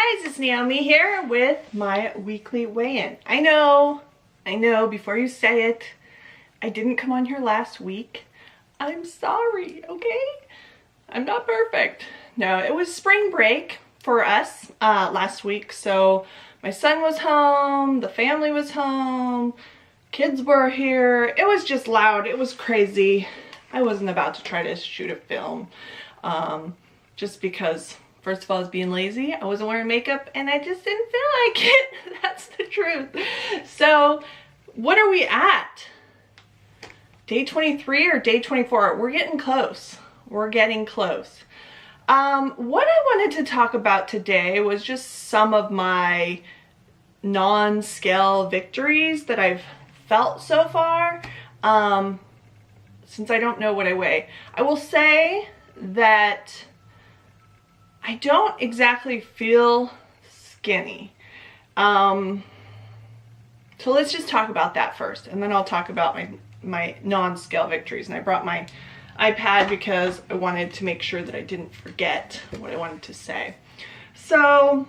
guys, it's Naomi here with my weekly weigh-in. I know, before you say it, I didn't come on here last week. I'm sorry, okay? I'm not perfect. No, it was spring break for us last week, so my son was home, the family was home, kids were here. It was just loud, it was crazy. I wasn't about to try to shoot a film just because, first of all, I was being lazy. I wasn't wearing makeup and I just didn't feel like it. That's the truth. So what are we at? Day 23 or day 24? We're getting close. We're getting close. What I wanted to talk about today was just some of my non-scale victories that I've felt so far. Since I don't know what I weigh. I will say that I don't exactly feel skinny. So let's just talk about that first, and then I'll talk about my non-scale victories. And I brought my iPad because I wanted to make sure that I didn't forget what I wanted to say. So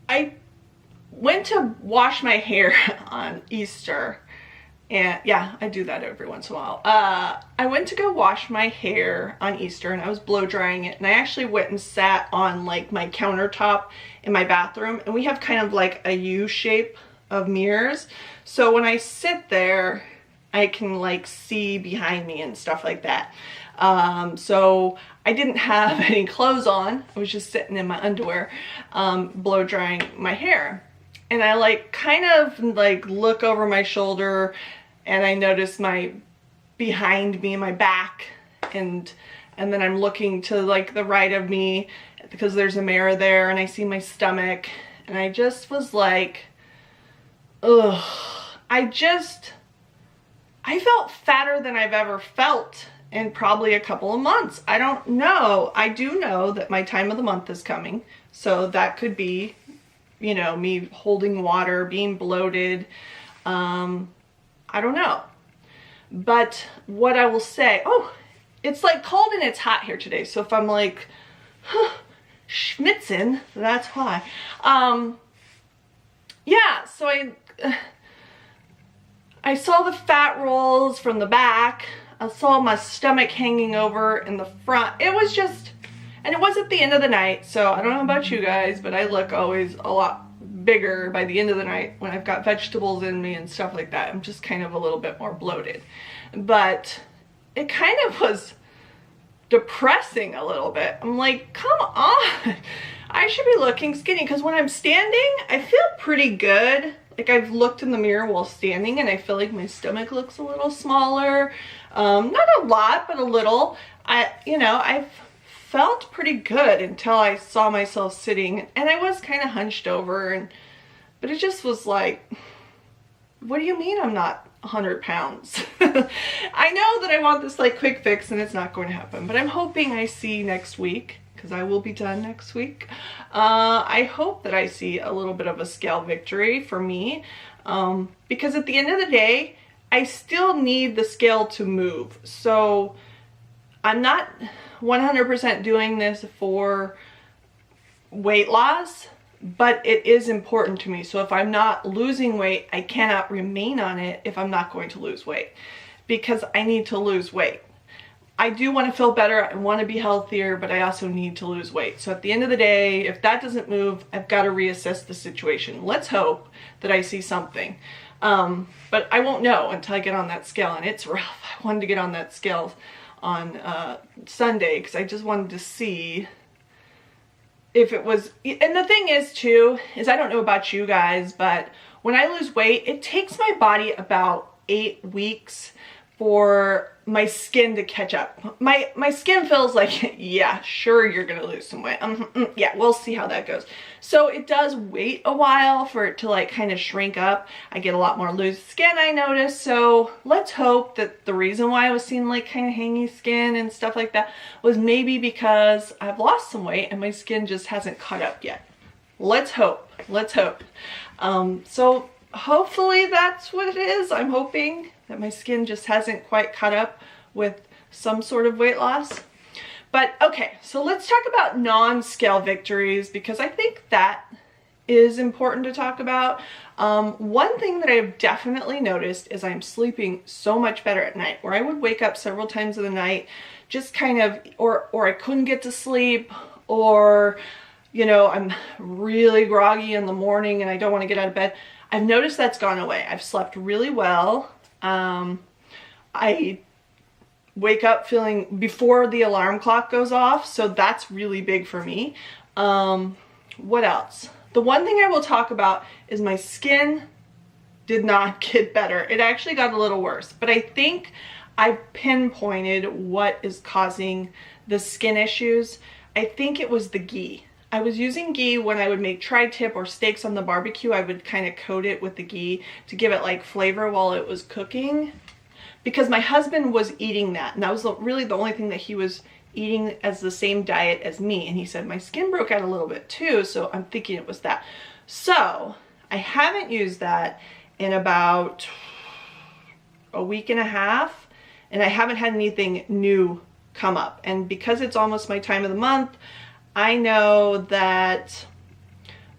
I went to wash my hair on Easter. And yeah, I do that every once in a while. I went to go wash my hair on Easter and I was blow drying it. And I actually went and sat on like my countertop in my bathroom. And we have kind of like a U shape of mirrors. So when I sit there, I can like see behind me and stuff like that. So I didn't have any clothes on. I was just sitting in my underwear, blow drying my hair. And I like kind of like look over my shoulder and I notice my behind me, my back, and then I'm looking to like the right of me because there's a mirror there, and I see my stomach, and I just was like, ugh. I felt fatter than I've ever felt in probably a couple of months. I don't know. I do know that my time of the month is coming, so that could be, you know, me holding water, being bloated. I don't know. But what I will say, oh, it's like cold and it's hot here today. So if I'm like, schmitzin', that's why. Yeah, so I saw the fat rolls from the back. I saw my stomach hanging over in the front. It was just, and it was at the end of the night, so I don't know about you guys, but I look always a lot bigger by the end of the night when I've got vegetables in me and stuff like that. I'm just kind of a little bit more bloated. But it kind of was depressing a little bit. I'm like, come on. I should be looking skinny, because when I'm standing, I feel pretty good. Like, I've looked in the mirror while standing and I feel like my stomach looks a little smaller. Not a lot, but a little. I've felt pretty good until I saw myself sitting, and I was kind of hunched over, but it just was like, what do you mean I'm not 100 pounds? I know that I want this like quick fix, and it's not going to happen, but I'm hoping I see next week, because I will be done next week. I hope that I see a little bit of a scale victory for me, because at the end of the day, I still need the scale to move. So I'm not 100% doing this for weight loss, but it is important to me. So if I'm not losing weight, I cannot remain on it if I'm not going to lose weight, because I need to lose weight. I do want to feel better, I want to be healthier, but I also need to lose weight. So at the end of the day, if that doesn't move, I've got to reassess the situation. Let's hope that I see something. But I won't know until I get on that scale, and it's rough. I wanted to get on that scale on Sunday because I just wanted to see if it was, and the thing is too, is I don't know about you guys, but when I lose weight, it takes my body about 8 weeks for my skin to catch up. My skin feels like, yeah, sure, you're gonna lose some weight. Yeah, we'll see how that goes. So it does wait a while for it to like kind of shrink up. I get a lot more loose skin, I notice. So let's hope that the reason why I was seeing like kind of hangy skin and stuff like that was maybe because I've lost some weight and my skin just hasn't caught up yet. Let's hope. Let's hope. So hopefully that's what it is. I'm hoping that my skin just hasn't quite caught up with some sort of weight loss. But okay, so let's talk about non-scale victories, because I think that is important to talk about. One thing that I've definitely noticed is I'm sleeping so much better at night, where I would wake up several times in the night, just kind of, or I couldn't get to sleep, or, you know, I'm really groggy in the morning and I don't want to get out of bed. I've noticed that's gone away. I've slept really well. I wake up feeling before the alarm clock goes off, so that's really big for me. What else? The one thing I will talk about is my skin did not get better. It actually got a little worse, but I think I pinpointed what is causing the skin issues. I think it was the ghee. I was using ghee when I would make tri-tip or steaks on the barbecue. I would kind of coat it with the ghee to give it like flavor while it was cooking, because my husband was eating that, and that was really the only thing that he was eating as the same diet as me. And he said my skin broke out a little bit too, so I'm thinking it was that. So I haven't used that in about a week and a half, and I haven't had anything new come up. And because it's almost my time of the month, I know that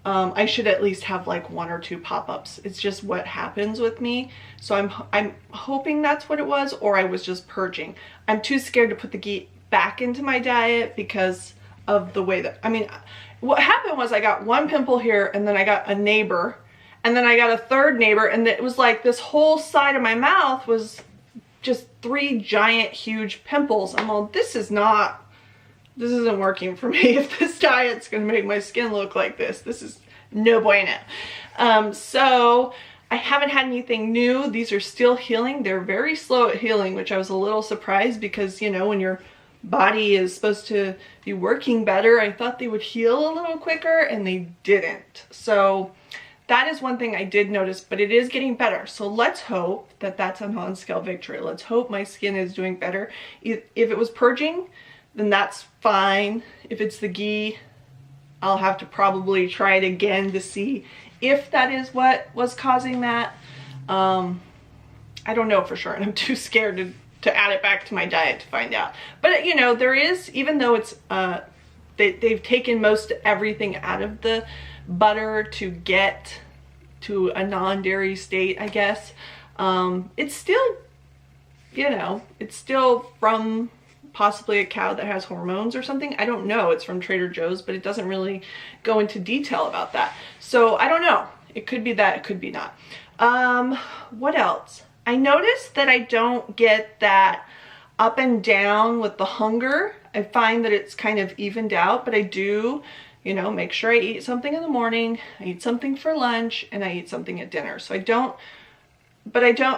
I should at least have like 1 or 2 pop-ups. It's just what happens with me. So I'm hoping that's what it was, or I was just purging. I'm too scared to put the ghee back into my diet because of the way that, I mean, what happened was I got 1 pimple here, and then I got a neighbor, and then I got a third neighbor, and it was like this whole side of my mouth was just 3 giant huge pimples. I'm all, this isn't working for me. If this diet's gonna make my skin look like this is no bueno. So I haven't had anything new. These are still healing. They're very slow at healing, which I was a little surprised, because, you know, when your body is supposed to be working better, I thought they would heal a little quicker, and they didn't. So that is one thing I did notice, but it is getting better. So let's hope that that's a non-scale victory. Let's hope my skin is doing better. If it was purging, then that's fine. If it's the ghee, I'll have to probably try it again to see if that is what was causing that. I don't know for sure, and I'm too scared to add it back to my diet to find out. But, you know, there is, even though it's, they've taken most everything out of the butter to get to a non-dairy state, I guess, it's still, you know, it's still from possibly a cow that has hormones or something. I don't know. It's from Trader Joe's, but it doesn't really go into detail about that. So I don't know. It could be that, it could be not. What else? I noticed that I don't get that up and down with the hunger. I find that it's kind of evened out, but I do, you know, make sure I eat something in the morning, I eat something for lunch, and I eat something at dinner. So I don't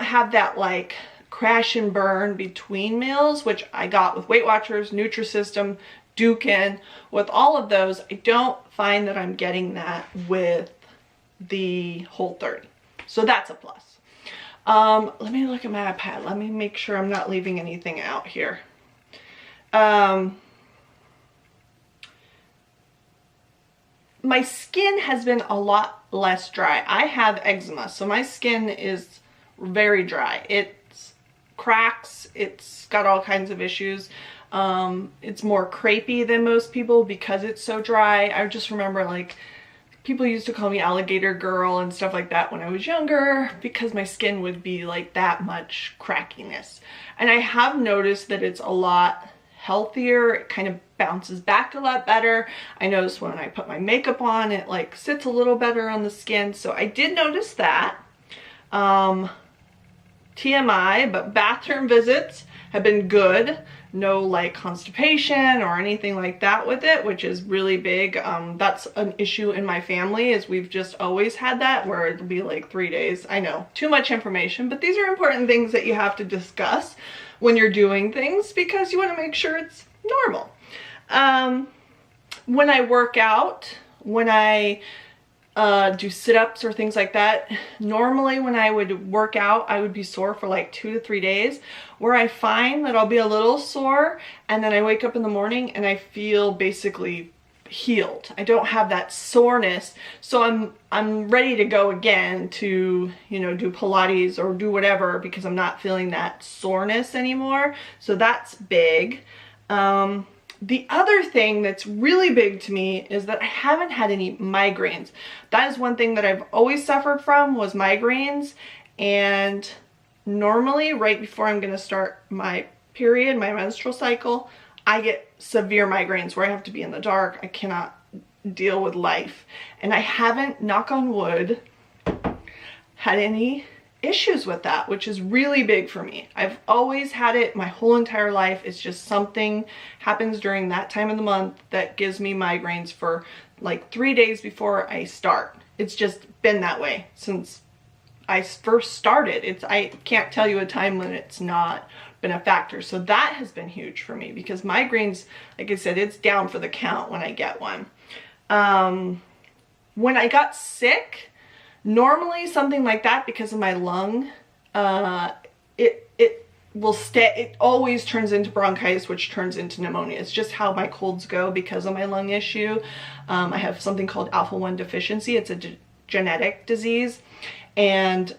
have that like crash and burn between meals, which I got with Weight Watchers, Nutrisystem, Dukin. With all of those, I don't find that I'm getting that with the Whole30. So that's a plus. Let me look at my iPad. Let me make sure I'm not leaving anything out here. My skin has been a lot less dry. I have eczema, so my skin is very dry. It cracks, it's got all kinds of issues. It's more crepey than most people because it's so dry. I just remember, like, people used to call me alligator girl and stuff like that when I was younger, because my skin would be like that much crackiness. And I have noticed that it's a lot healthier. It kind of bounces back a lot better. I noticed when I put my makeup on, it like sits a little better on the skin. So I did notice that. TMI, but bathroom visits have been good. No like constipation or anything like that with it, which is really big. That's an issue in my family, is we've just always had that, where it'll be like 3 days. I know, too much information, but these are important things that you have to discuss when you're doing things, because you want to make sure it's normal. When I work out, when I do sit-ups or things like that, normally when I would work out, I would be sore for like 2 to 3 days, where I find that I'll be a little sore, and then I wake up in the morning and I feel basically healed. I don't have that soreness, so I'm ready to go again to, you know, do Pilates or do whatever, because I'm not feeling that soreness anymore. So that's big. The other thing that's really big to me is that I haven't had any migraines. That is one thing that I've always suffered from, was migraines. And normally right before I'm gonna start my period, my menstrual cycle, I get severe migraines where I have to be in the dark. I cannot deal with life. And I haven't, knock on wood, had any issues with that, which is really big for me. I've always had it my whole entire life. It's just something happens during that time of the month that gives me migraines for like 3 days before I start. It's just been that way since I first started. I can't tell you a time when it's not been a factor. So that has been huge for me because migraines, like I said, it's down for the count when I get one. When I got sick, normally something like that, because of my lung, it will stay, it always turns into bronchitis, which turns into pneumonia. It's just how my colds go because of my lung issue. I have something called alpha-1 deficiency. It's a genetic disease. And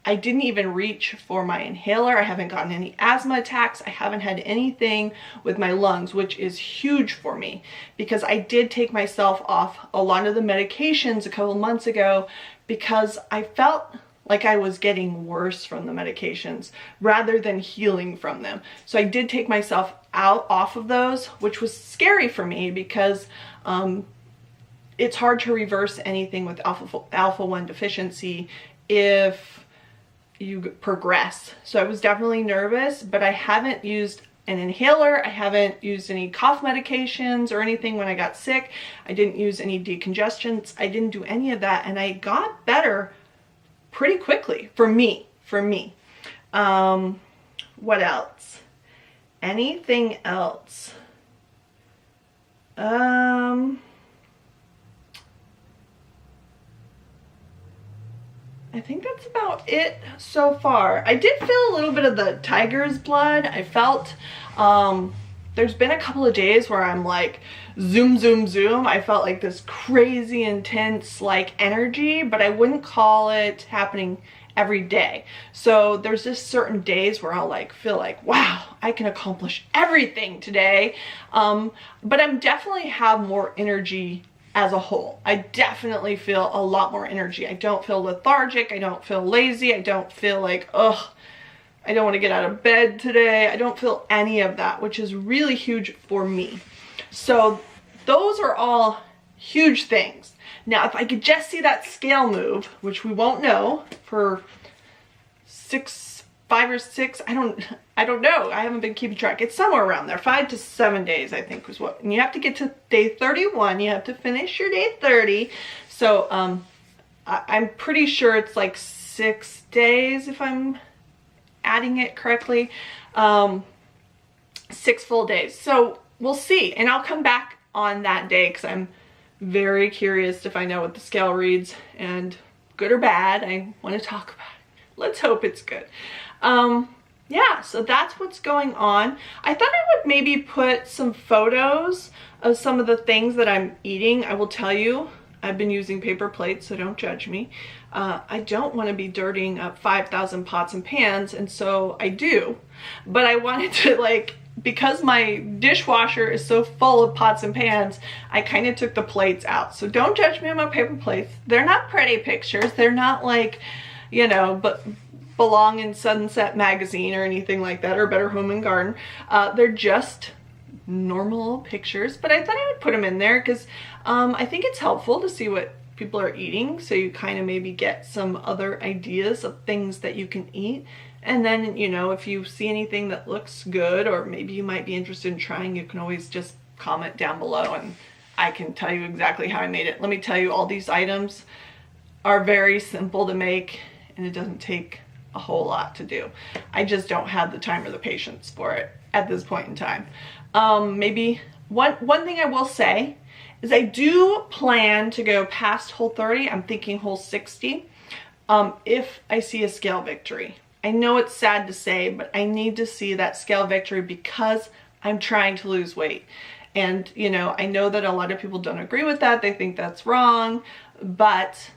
I didn't even reach for my inhaler. I haven't gotten any asthma attacks. I haven't had anything with my lungs, which is huge for me because I did take myself off a lot of the medications a couple months ago because I felt like I was getting worse from the medications rather than healing from them. So I did take myself off of those, which was scary for me because it's hard to reverse anything with alpha-1 deficiency if you progress. So I was definitely nervous, but I haven't used an inhaler. I haven't used any cough medications or anything when I got sick. I didn't use any decongestants. I didn't do any of that. And I got better pretty quickly for me. What else? Anything else? I think that's about it so far. I did feel a little bit of the tiger's blood. I felt, there's been a couple of days where I'm like, zoom, zoom, zoom. I felt like this crazy, intense, like energy, but I wouldn't call it happening every day. So there's just certain days where I'll like feel like, wow, I can accomplish everything today. But I'm definitely have more energy as a whole. I definitely feel a lot more energy. I don't feel lethargic. I don't feel lazy. I don't feel like, ugh, I don't want to get out of bed today. I don't feel any of that, which is really huge for me. So those are all huge things. Now, if I could just see that scale move, which we won't know for 5 or 6, I don't know. I haven't been keeping track. It's somewhere around there. 5 to 7 days, I think, was what. And you have to get to day 31. You have to finish your day 30. So I'm pretty sure it's like 6 days if I'm adding it correctly. 6 full days. So we'll see. And I'll come back on that day because I'm very curious to find out what the scale reads. And good or bad, I want to talk about it. Let's hope it's good. Yeah, so that's what's going on. I thought I would maybe put some photos of some of the things that I'm eating. I will tell you, I've been using paper plates, so don't judge me. I don't want to be dirtying up 5,000 pots and pans, and so I do. But I wanted to, like, because my dishwasher is so full of pots and pans, I kind of took the plates out. So don't judge me on my paper plates. They're not pretty pictures. They're not like, you know, but belong in Sunset Magazine or anything like that, or Better Home and Garden. They're just normal pictures, but I thought I would put them in there because I think it's helpful to see what people are eating, so you kind of maybe get some other ideas of things that you can eat. And then, you know, if you see anything that looks good or maybe you might be interested in trying, you can always just comment down below and I can tell you exactly how I made it. Let me tell you, all these items are very simple to make and it doesn't take a whole lot to do. I just don't have the time or the patience for it at this point in time. Maybe one thing I will say is I do plan to go past Whole 30. I'm thinking Whole 60 if I see a scale victory. I know it's sad to say, but I need to see that scale victory because I'm trying to lose weight. And, you know, I know that a lot of people don't agree with that. They think that's wrong, but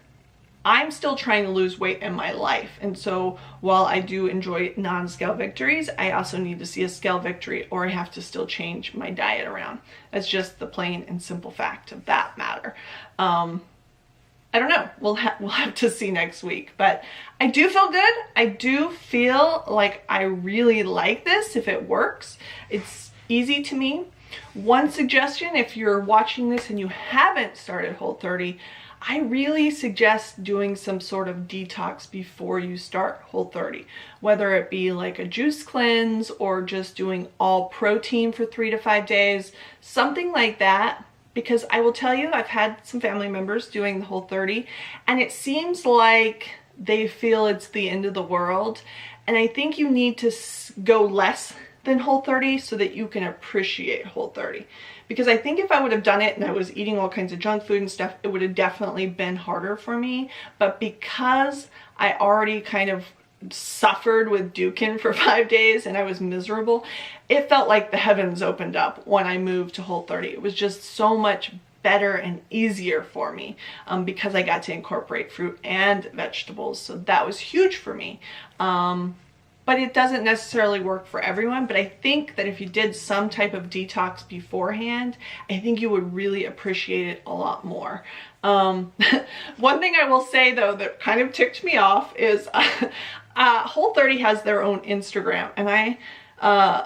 I'm still trying to lose weight in my life. And so while I do enjoy non-scale victories, I also need to see a scale victory, or I have to still change my diet around. That's just the plain and simple fact of that matter. I don't know. We'll have to see next week. But I do feel good. I do feel like I really like this if it works. It's easy to me. One suggestion, if you're watching this and you haven't started Whole30, I really suggest doing some sort of detox before you start Whole30, whether it be like a juice cleanse or just doing all protein for 3 to 5 days, something like that. Because I will tell you, I've had some family members doing the Whole30, and it seems like they feel it's the end of the world. And I think you need to go less than Whole30 so that you can appreciate Whole30. Because I think if I would have done it and I was eating all kinds of junk food and stuff, it would have definitely been harder for me. But because I already kind of suffered with Dukin for 5 days and I was miserable, it felt like the heavens opened up when I moved to Whole30. It was just so much better and easier for me because I got to incorporate fruit and vegetables. So that was huge for me. But it doesn't necessarily work for everyone. But I think that if you did some type of detox beforehand, I think you would really appreciate it a lot more. One thing I will say though that kind of ticked me off is Whole30 has their own Instagram, and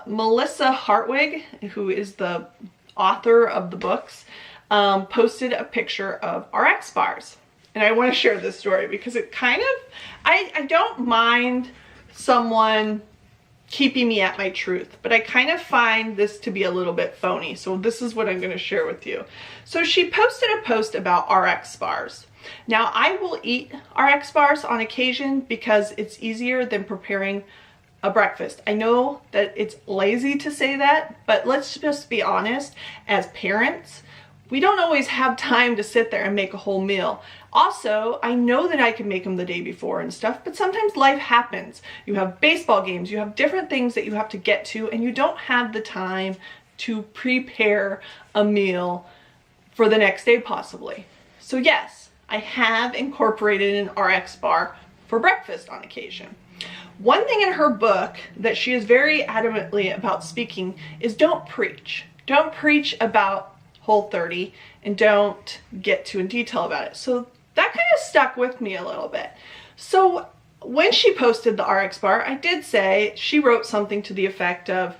Melissa Hartwig, who is the author of the books, posted a picture of RX bars. And I want to share this story because it kind of, I don't mind someone keeping me at my truth, but I kind of find this to be a little bit phony. So this is what I'm going to share with you. So she posted a post about RX bars. Now I will eat RX bars on occasion because it's easier than preparing a breakfast. I know that it's lazy to say that, but let's just be honest. As parents, we don't always have time to sit there and make a whole meal. Also, I know that I can make them the day before and stuff, but sometimes life happens. You have baseball games, you have different things that you have to get to, and you don't have the time to prepare a meal for the next day possibly. So yes, I have incorporated an RX bar for breakfast on occasion. One thing in her book that she is very adamantly about speaking is don't preach. Don't preach about Whole30 and don't get too in detail about it. So that kind of stuck with me a little bit. So when she posted the RX bar, I did say, she wrote something to the effect of,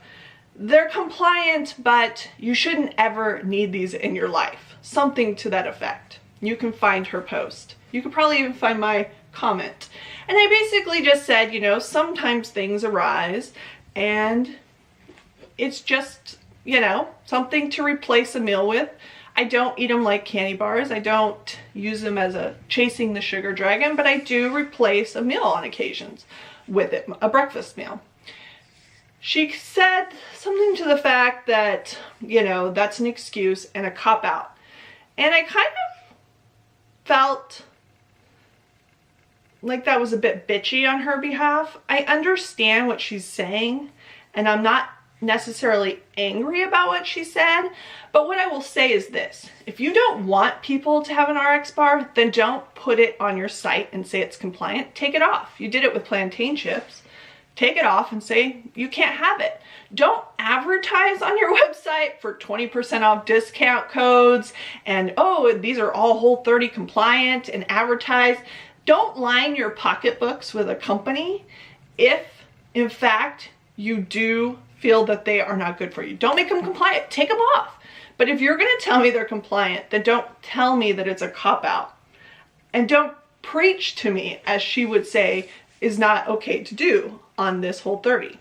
they're compliant, but you shouldn't ever need these in your life. Something to that effect. You can find her post. You could probably even find my comment. And I basically just said, you know, sometimes things arise and it's just, you know, something to replace a meal with. I don't eat them like candy bars. I don't use them as a chasing the sugar dragon, but I do replace a meal on occasions with it, a breakfast meal. She said something to the fact that, you know, that's an excuse and a cop-out. And I kind of felt like that was a bit bitchy on her behalf. I understand what she's saying, and I'm not necessarily angry about what she said, but what I will say is this: if you don't want people to have an RX bar, then don't put it on your site and say it's compliant. Take it off. You did it with plantain chips. Take it off and say you can't have it. Don't advertise on your website for 20% off discount codes and, oh, these are all Whole30 compliant, and advertise. Don't line your pocketbooks with a company if, in fact, you do feel that they are not good for you. Don't make them compliant. Take them off. But if you're going to tell me they're compliant, then don't tell me that it's a cop-out. And don't preach to me, as she would say, is not okay to do on this Whole30.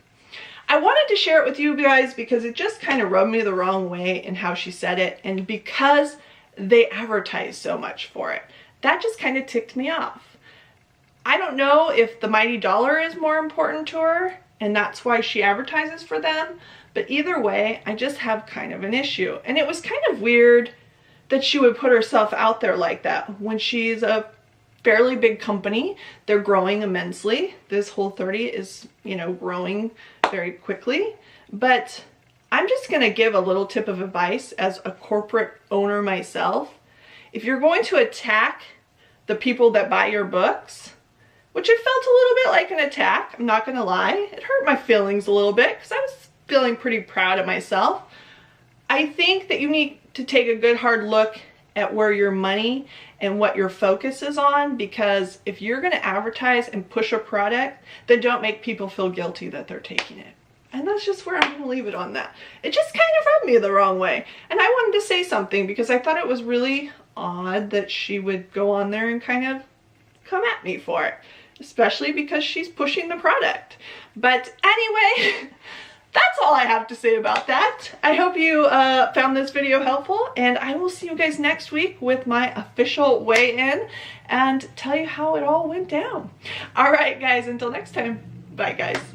I wanted to share it with you guys because it just kind of rubbed me the wrong way in how she said it, and because they advertise so much for it. That just kind of ticked me off. I don't know if the mighty dollar is more important to her and that's why she advertises for them, but either way, I just have kind of an issue. And it was kind of weird that she would put herself out there like that when she's a fairly big company. They're growing immensely. This Whole30 is, you know, growing very quickly. But I'm just going to give a little tip of advice as a corporate owner myself. If you're going to attack the people that buy your books, which it felt a little bit like an attack. I'm not gonna lie. It hurt my feelings a little bit because I was feeling pretty proud of myself. I think that you need to take a good hard look at where your money and what your focus is on, because if you're going to advertise and push a product, then don't make people feel guilty that they're taking it. And that's just where I'm going to leave it on that. It just kind of rubbed me the wrong way. And I wanted to say something because I thought it was really odd that she would go on there and kind of come at me for it, especially because she's pushing the product. But anyway, that's all I have to say about that. I hope you found this video helpful, and I will see you guys next week with my official weigh-in and tell you how it all went down. All right, guys, until next time, bye, guys.